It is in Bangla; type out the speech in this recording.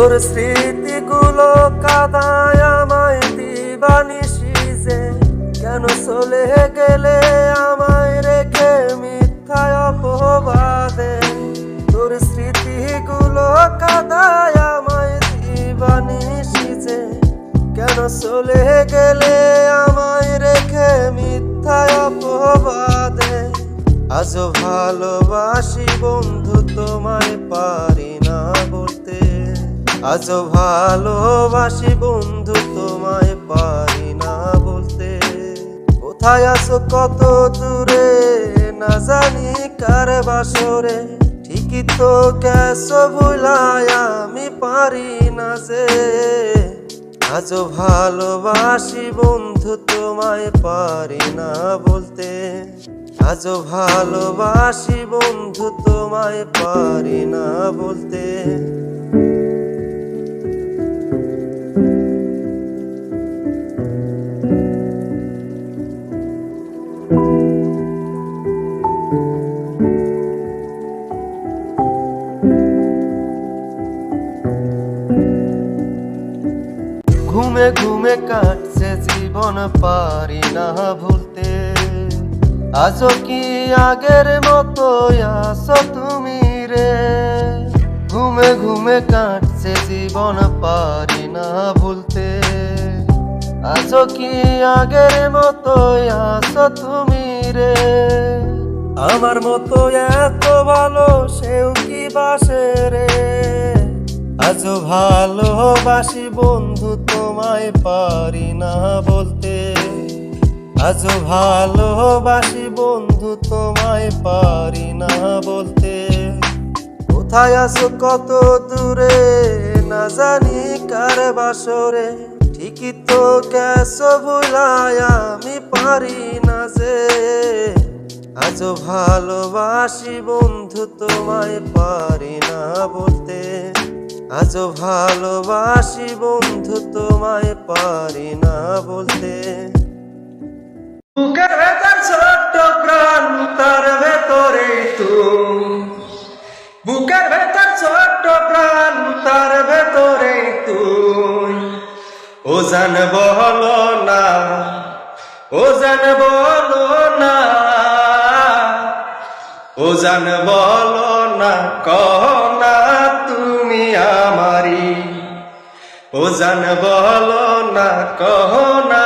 তোর স্মৃতিগুলো কাঁদায় আমায় দিবানিশি যে, কেন চলে গেলে আমায় রেখে মিথ্যায় অপবাদে। তোর স্মৃতিগুলো কাঁদায় আমায় দিবানিশি যে, কেন চলে গেলে আমায় রেখে মিথ্যায় অপবাদে। আজও ভালোবাসি বন্ধু তোমায় পারি না বলতে, আজও ভালোবাসি বন্ধু তোমায় পারি না বলতে। কোথায় আছো কত দূরে না জানি কার বাসরে, ঠিকই তো গেছো ভুলায় আমি পারি না যে। আজও ভালোবাসি বন্ধু তোমায় পারি না বলতে, আজও ভালোবাসি বন্ধু তোমায় পারি না বলতে। ঘুমে ঘুমে কাটছে জীবন পারি না ভুলতে, আজও কি আগের মতো আছো তুমি রে। ঘুমে ঘুমে কাটছে জীবন পারি না ভুলতে, আজও কি আগের মতো আছো তুমি রে। আমার মতো এত ভালো সেও কি বাসে রে, আজও ভালোবাসি বন্ধু তোমায় পারি না বলতে, আজও ভালোবাসি বন্ধু তোমায় পারি না বলতে। কোথায় আছো কত দূরে না জানি কার বাসরে, ঠিকই তো গেছো ভুলায় আমি পারি না যে। আজও ভালোবাসি বন্ধু তোমায় পারি না বলতে, আজও ভালোবাসি বন্ধু তোমায় পারি না বলতে। বুকের ভেতর ছোট্ট প্রাণ তার ভেতরে তুই, বুকের ভেতর ছোট্ট প্রাণ তার ভেতরে তুই। ও জান বলো না, ও জান বলো না, ও জান বলো না, কহ না তুমি আমারি। ও জান বলো না, কহ না